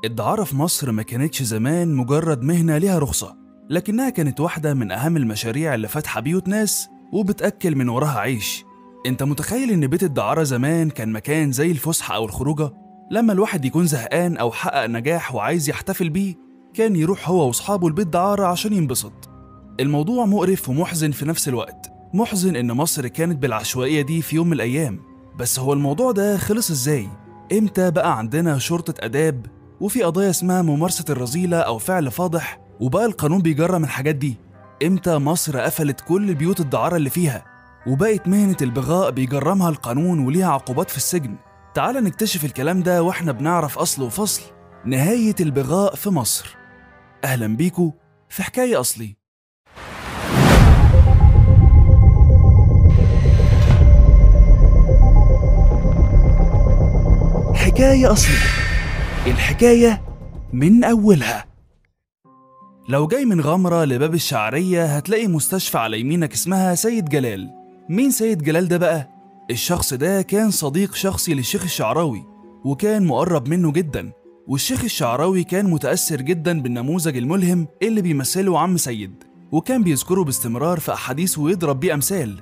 الدعارة في مصر ما كانتش زمان مجرد مهنة ليها رخصة، لكنها كانت واحدة من أهم المشاريع اللي فاتحة بيوت ناس وبتأكل من وراها عيش. انت متخيل ان بيت الدعارة زمان كان مكان زي الفسحة أو الخروجة؟ لما الواحد يكون زهقان أو حقق نجاح وعايز يحتفل بيه كان يروح هو وأصحابه البيت دعارة عشان ينبسط. الموضوع مقرف ومحزن في نفس الوقت. محزن ان مصر كانت بالعشوائية دي في يوم من الأيام، بس هو الموضوع ده خلص ازاي؟ امتى بقى عندنا شرطة آداب وفي قضايا اسمها ممارسة الرذيلة أو فعل فاضح وبقى القانون بيجرم الحاجات دي؟ امتى مصر قفلت كل بيوت الدعارة اللي فيها وبقت مهنة البغاء بيجرمها القانون وليها عقوبات في السجن؟ تعال نكتشف الكلام ده واحنا بنعرف أصل وفصل نهاية البغاء في مصر. أهلا بيكو في حكاية أصلي. حكاية أصلي، الحكاية من أولها. لو جاي من غمرة لباب الشعرية هتلاقي مستشفى على يمينك اسمها سيد جلال. مين سيد جلال ده بقى؟ الشخص ده كان صديق شخصي للشيخ الشعراوي وكان مقرب منه جدا، والشيخ الشعراوي كان متأثر جدا بالنموذج الملهم اللي بيمثله عم سيد، وكان بيذكره باستمرار في أحاديثه ويضرب بيه أمثال.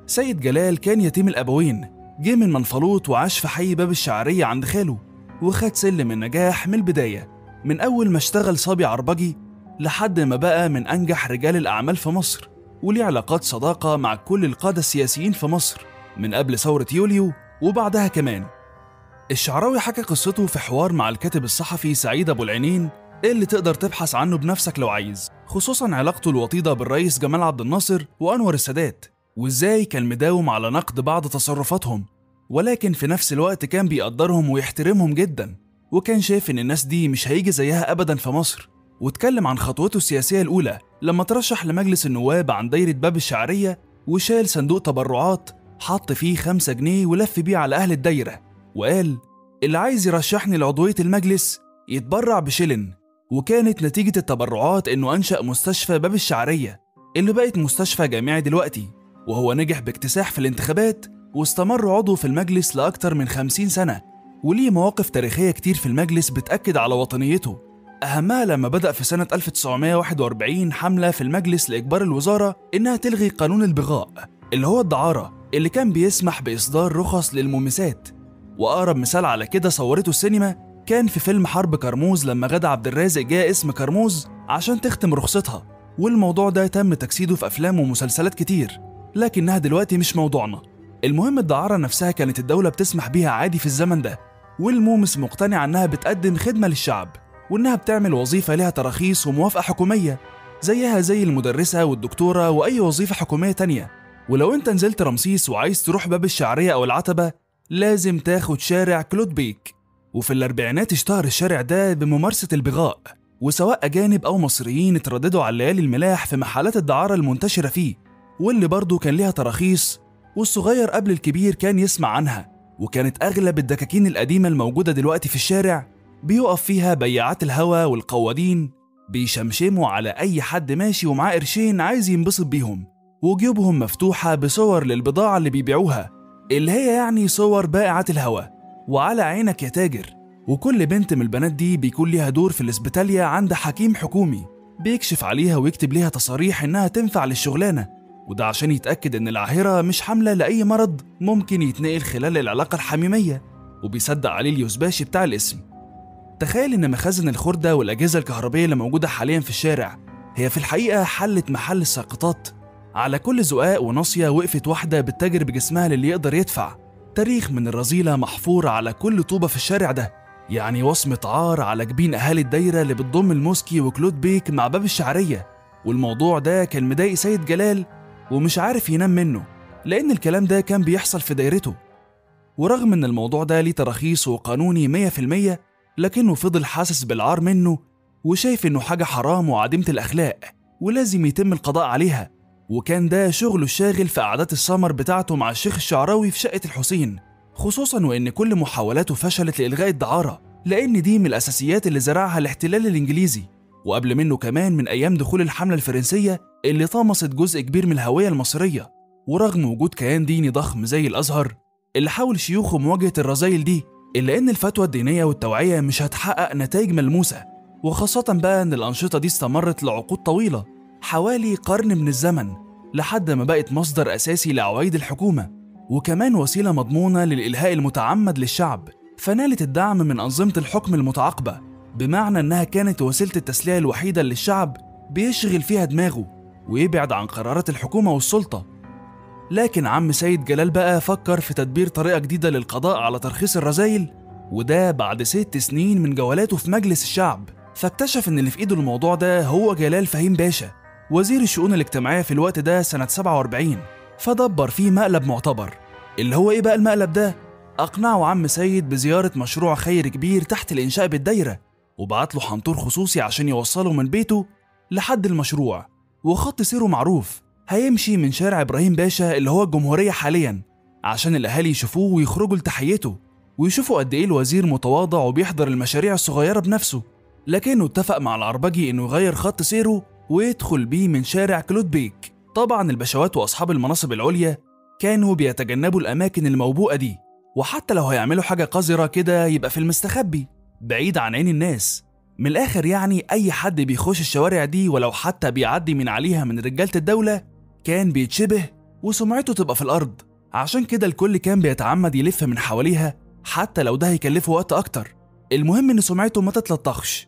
سيد جلال كان يتيم الأبوين، جه من منفلوط وعاش في حي باب الشعرية عند خاله، وخد سلم النجاح من البداية، من أول ما اشتغل صبي عربجي لحد ما بقى من أنجح رجال الأعمال في مصر، وليه علاقات صداقة مع كل القادة السياسيين في مصر من قبل ثورة يوليو وبعدها كمان. الشعراوي حكى قصته في حوار مع الكاتب الصحفي سعيد أبو العينين اللي تقدر تبحث عنه بنفسك لو عايز، خصوصا علاقته الوطيدة بالرئيس جمال عبد الناصر وأنور السادات، وإزاي كان مداوم على نقد بعض تصرفاتهم، ولكن في نفس الوقت كان بيقدرهم ويحترمهم جدا، وكان شايف إن الناس دي مش هيجي زيها أبدا في مصر. واتكلم عن خطوته السياسية الأولى لما ترشح لمجلس النواب عن دايرة باب الشعرية وشال صندوق تبرعات حط فيه 5 جنيه ولف بيه على أهل الدايرة، وقال اللي عايز يرشحني لعضوية المجلس يتبرع بشلن. وكانت نتيجة التبرعات إنه أنشأ مستشفى باب الشعرية اللي بقت مستشفى جامعي دلوقتي، وهو نجح باكتساح في الانتخابات واستمر عضو في المجلس لأكتر من 50 سنة، وليه مواقف تاريخية كتير في المجلس بتأكد على وطنيته. أهمها لما بدأ في سنة 1941 حملة في المجلس لإجبار الوزارة إنها تلغي قانون البغاء اللي هو الدعارة اللي كان بيسمح بإصدار رخص للمومسات. وأقرب مثال على كده صورته السينما كان في فيلم حرب كرموز لما غادة عبد الرازق جاء اسم كرموز عشان تختم رخصتها، والموضوع ده تم تجسيده في أفلام ومسلسلات كتير، لكنها دلوقتي مش موضوعنا. المهم الدعارة نفسها كانت الدولة بتسمح بيها عادي في الزمن ده، والمومس مقتنع إنها بتقدم خدمة للشعب وإنها بتعمل وظيفة لها تراخيص وموافقة حكومية زيها زي المدرسة والدكتورة وأي وظيفة حكومية تانية. ولو أنت نزلت رمسيس وعايز تروح باب الشعرية أو العتبة لازم تاخد شارع كلود بيك، وفي الأربعينات اشتهر الشارع ده بممارسة البغاء، وسواء أجانب أو مصريين اترددوا على الليالي الملاح في محلات الدعارة المنتشرة فيه، واللي برضو كان ليها تراخيص، والصغير قبل الكبير كان يسمع عنها. وكانت أغلب الدكاكين القديمة الموجودة دلوقتي في الشارع بيقف فيها بياعات الهوا والقوادين بيشمشموا على أي حد ماشي ومعاه قرشين عايز ينبسط بيهم، وجيوبهم مفتوحة بصور للبضاعة اللي بيبيعوها اللي هي يعني صور بائعات الهوا. وعلى عينك يا تاجر. وكل بنت من البنات دي بيكون ليها دور في الاسبيتاليا عند حكيم حكومي بيكشف عليها ويكتب ليها تصاريح إنها تنفع للشغلانة، وده عشان يتأكد إن العاهرة مش حاملة لأي مرض ممكن يتنقل خلال العلاقة الحميمية، وبيصدق عليه اليوزباشي بتاع الاسم. تخيل إن مخازن الخردة والأجهزة الكهربية اللي موجودة حاليا في الشارع هي في الحقيقة حلت محل الساقطات. على كل زقاق وناصية وقفت واحدة بتتاجر بجسمها للي يقدر يدفع. تاريخ من الرذيلة محفور على كل طوبة في الشارع ده، يعني وصمة عار على جبين أهالي الدايرة اللي بتضم الموسكي وكلود بيك مع باب الشعرية. والموضوع ده كان مضايق سيد جلال ومش عارف ينام منه، لأن الكلام ده كان بيحصل في دايرته. ورغم إن الموضوع ده ليه تراخيص وقانوني 100%، لكنه فضل حاسس بالعار منه وشايف إنه حاجة حرام وعديمة الأخلاق ولازم يتم القضاء عليها. وكان ده شغله الشاغل في قعدات السمر بتاعته مع الشيخ الشعراوي في شقة الحسين، خصوصا وإن كل محاولاته فشلت لإلغاء الدعارة، لأن دي من الأساسيات اللي زرعها الاحتلال الإنجليزي، وقبل منه كمان من أيام دخول الحملة الفرنسية اللي طمست جزء كبير من الهوية المصرية. ورغم وجود كيان ديني ضخم زي الأزهر اللي حاول شيوخه مواجهة الرذايل دي، إلا إن الفتوى الدينية والتوعية مش هتحقق نتائج ملموسة، وخاصة بقى إن الأنشطة دي استمرت لعقود طويلة، حوالي قرن من الزمن، لحد ما بقت مصدر أساسي لعوايد الحكومة، وكمان وسيلة مضمونة للإلهاء المتعمد للشعب. فنالت الدعم من أنظمة الحكم المتعاقبة، بمعنى إنها كانت وسيلة التسلية الوحيدة اللي الشعب بيشغل فيها دماغه ويبعد عن قرارات الحكومة والسلطة. لكن عم سيد جلال بقى فكر في تدبير طريقة جديدة للقضاء على ترخيص الرذايل، وده بعد 6 سنين من جولاته في مجلس الشعب. فاكتشف إن اللي في إيده الموضوع ده هو جلال فهيم باشا، وزير الشؤون الاجتماعية في الوقت ده سنة 47. فدبر فيه مقلب معتبر. اللي هو إيه بقى المقلب ده؟ أقنعه عم سيد بزيارة مشروع خير كبير تحت الإنشاء بالدايرة، وبعت له حنطور خصوصي عشان يوصله من بيته لحد المشروع، وخط سيره معروف، هيمشي من شارع إبراهيم باشا اللي هو الجمهورية حاليا، عشان الأهالي يشوفوه ويخرجوا لتحيته ويشوفوا قد إيه الوزير متواضع وبيحضر المشاريع الصغيرة بنفسه. لكنه اتفق مع العربجي إنه يغير خط سيره ويدخل بيه من شارع كلود بيك. طبعا البشوات وأصحاب المناصب العليا كانوا بيتجنبوا الأماكن الموبوءة دي، وحتى لو هيعملوا حاجة قذرة كده يبقى في المستخبي بعيد عن عين الناس. من الآخر يعني أي حد بيخش الشوارع دي ولو حتى بيعدي من عليها من رجالة الدولة كان بيتشبه وسمعته تبقى في الأرض. عشان كده الكل كان بيتعمد يلف من حواليها حتى لو ده هيكلفه وقت أكتر، المهم إن سمعته ما تتلطخش.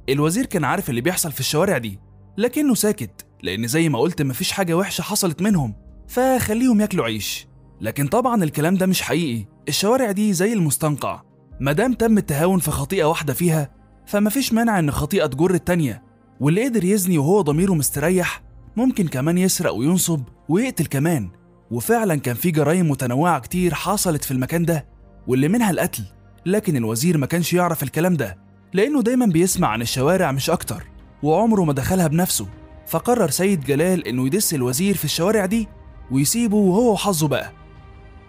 الوزير كان عارف اللي بيحصل في الشوارع دي، لكنه ساكت لأن زي ما قلت مفيش حاجة وحشة حصلت منهم، فخليهم ياكلوا عيش. لكن طبعا الكلام ده مش حقيقي، الشوارع دي زي المستنقع، مادام تم التهاون في خطيئة واحدة فيها فمفيش مانع إن خطيئة تجر التانية، واللي قدر يزني وهو ضميره مستريح ممكن كمان يسرق وينصب ويقتل كمان. وفعلا كان في جرائم متنوعة كتير حصلت في المكان ده واللي منها القتل، لكن الوزير ما كانش يعرف الكلام ده لأنه دايما بيسمع عن الشوارع مش أكتر، وعمره ما دخلها بنفسه. فقرر سيد جلال إنه يدس الوزير في الشوارع دي ويسيبه وهو وحظه بقى.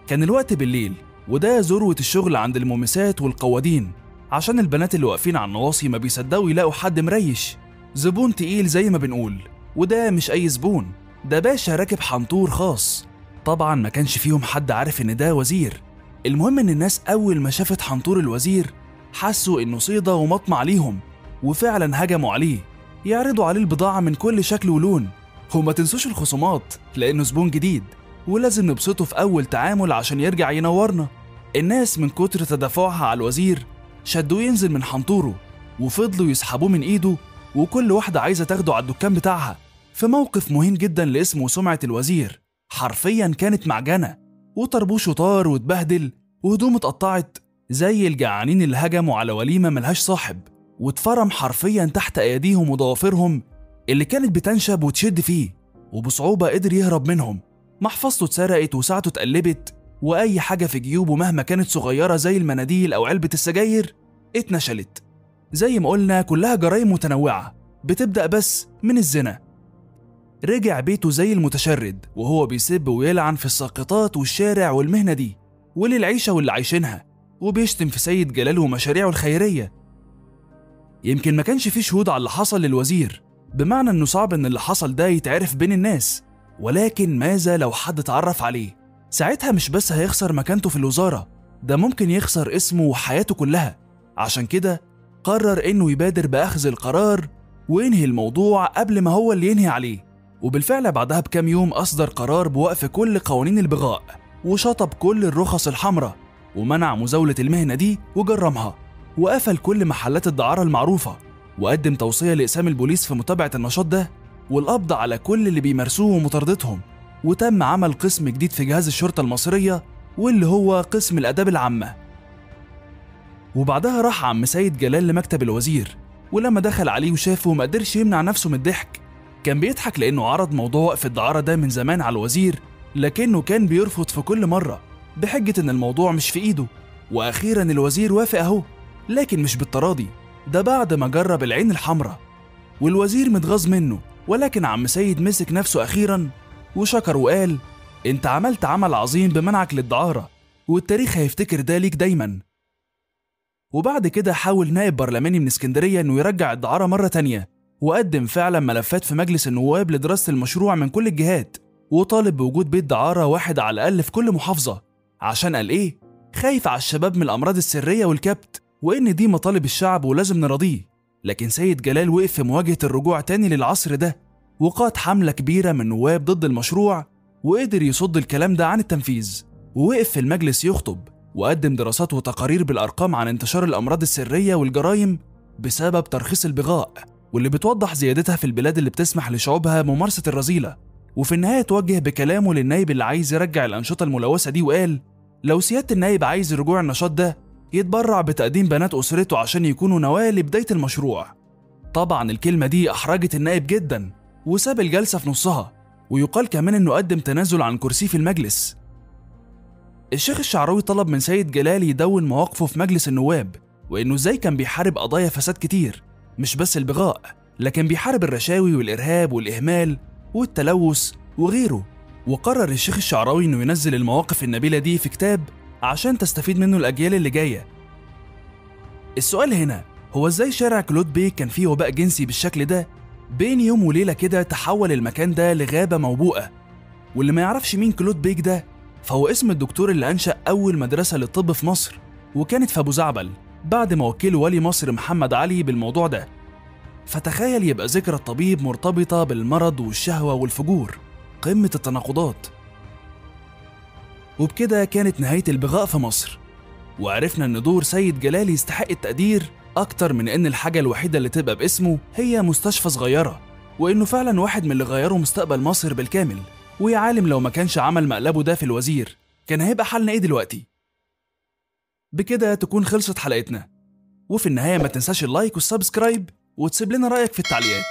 كان الوقت بالليل، وده ذروة الشغل عند المومسات والقوادين، عشان البنات اللي واقفين على النواصي ما بيصدقوا يلاقوا حد مريش، زبون تقيل زي ما بنقول. وده مش أي زبون، ده باشا راكب حنطور خاص. طبعا ما كانش فيهم حد عارف إن ده وزير. المهم إن الناس أول ما شافت حنطور الوزير حسوا إنه صيدة ومطمع ليهم، وفعلا هجموا عليه يعرضوا عليه البضاعة من كل شكل ولون. وما تنسوش الخصومات لأنه زبون جديد ولازم نبسطه في أول تعامل عشان يرجع ينورنا. الناس من كتر تدافعها على الوزير شدوه ينزل من حنطوره وفضلوا يسحبوه من إيده، وكل واحدة عايزة تاخده على الدكان بتاعها، في موقف مهين جدا لاسم وسمعة الوزير. حرفيا كانت معجنة، وطربوشه طار واتبهدل وهدومه اتقطعت زي الجعانين اللي هجموا على وليمة ملهاش صاحب، واتفرم حرفيا تحت أيديهم وضوافرهم اللي كانت بتنشب وتشد فيه، وبصعوبة قدر يهرب منهم. محفظته اتسرقت وساعته اتقلبت، وأي حاجة في جيوبه مهما كانت صغيرة زي المناديل أو علبة السجاير اتنشلت. زي ما قلنا كلها جرائم متنوعة بتبدأ بس من الزنا. رجع بيته زي المتشرد وهو بيسب ويلعن في الساقطات والشارع والمهنة دي وللعيشة واللي عايشينها، وبيشتم في سيد جلال ومشاريعه الخيرية. يمكن ما كانش فيه شهود على اللي حصل للوزير، بمعنى انه صعب ان اللي حصل ده يتعرف بين الناس، ولكن ماذا لو حد اتعرف عليه؟ ساعتها مش بس هيخسر مكانته في الوزارة، ده ممكن يخسر اسمه وحياته كلها. عشان كده قرر انه يبادر باخذ القرار وينهي الموضوع قبل ما هو اللي ينهي عليه. وبالفعل بعدها بكام يوم اصدر قرار بوقف كل قوانين البغاء، وشطب كل الرخص الحمراء، ومنع مزاولة المهنة دي وجرمها، وقفل كل محلات الدعارة المعروفة، وقدم توصية لإقسام البوليس في متابعة النشاط ده والقبض على كل اللي بيمارسوه ومطاردتهم. وتم عمل قسم جديد في جهاز الشرطة المصرية واللي هو قسم الآداب العامة. وبعدها راح عم سيد جلال لمكتب الوزير، ولما دخل عليه وشافه ما قدرش يمنع نفسه من الضحك. كان بيضحك لأنه عرض موضوع وقف الدعارة ده من زمان على الوزير، لكنه كان بيرفض في كل مرة بحجة إن الموضوع مش في إيده. وأخيرا الوزير وافق أهو، لكن مش بالتراضي، ده بعد ما جرب العين الحمراء. والوزير متغاظ منه، ولكن عم سيد مسك نفسه أخيرا وشكر وقال: انت عملت عمل عظيم بمنعك للدعارة، والتاريخ هيفتكر ده ليك دايما. وبعد كده حاول نائب برلماني من اسكندرية انه يرجع الدعارة مرة تانية، وقدم فعلا ملفات في مجلس النواب لدراسة المشروع من كل الجهات، وطالب بوجود بيت دعارة واحد على الأقل في كل محافظة. عشان قال ايه؟ خايف على الشباب من الأمراض السرية والكبت، وإن دي مطالب الشعب ولازم نراضيه. لكن سيد جلال وقف في مواجهة الرجوع تاني للعصر ده، وقاد حملة كبيرة من نواب ضد المشروع، وقدر يصد الكلام ده عن التنفيذ. ووقف في المجلس يخطب، وقدم دراسات وتقارير بالأرقام عن انتشار الأمراض السرية والجرائم بسبب ترخيص البغاء، واللي بتوضح زيادتها في البلاد اللي بتسمح لشعوبها ممارسة الرذيلة. وفي النهاية توجه بكلامه للنايب اللي عايز يرجع الأنشطة الملوثة دي، وقال: لو سيادة النايب عايز رجوع النشاط ده يتبرع بتقديم بنات أسرته عشان يكونوا نواة لبداية المشروع. طبعا الكلمة دي أحرجت النائب جدا، وساب الجلسة في نصها. ويقال كمان إنه قدم تنازل عن كرسيه في المجلس. الشيخ الشعراوي طلب من سيد جلال يدون مواقفه في مجلس النواب، وإنه إزاي كان بيحارب قضايا فساد كتير، مش بس البغاء، لكن بيحارب الرشاوي والإرهاب والإهمال والتلوث وغيره. وقرر الشيخ الشعراوي إنه ينزل المواقف النبيلة دي في كتاب عشان تستفيد منه الأجيال اللي جاية. السؤال هنا هو إزاي شارع كلود بيك كان فيه وباء جنسي بالشكل ده؟ بين يوم وليلة كده تحول المكان ده لغابة موبوءة. واللي ما يعرفش مين كلود بيك ده، فهو اسم الدكتور اللي أنشأ أول مدرسة للطب في مصر، وكانت في أبو زعبل بعد ما وكله ولي مصر محمد علي بالموضوع ده. فتخيل يبقى ذكرى الطبيب مرتبطة بالمرض والشهوة والفجور، قمة التناقضات. وبكده كانت نهاية البغاء في مصر، وعرفنا إن دور سيد جلال يستحق التقدير أكتر من إن الحاجة الوحيدة اللي تبقى باسمه هي مستشفى صغيرة، وإنه فعلا واحد من اللي غيروا مستقبل مصر بالكامل. ويا عالم لو ما كانش عمل مقلبه ده في الوزير، كان هيبقى حالنا إيه دلوقتي؟ بكده تكون خلصت حلقتنا، وفي النهاية ما تنساش اللايك والسبسكرايب، وتسيب لنا رأيك في التعليقات.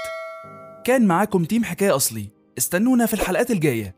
كان معاكم تيم حكاية أصلي، استنونا في الحلقات الجاية.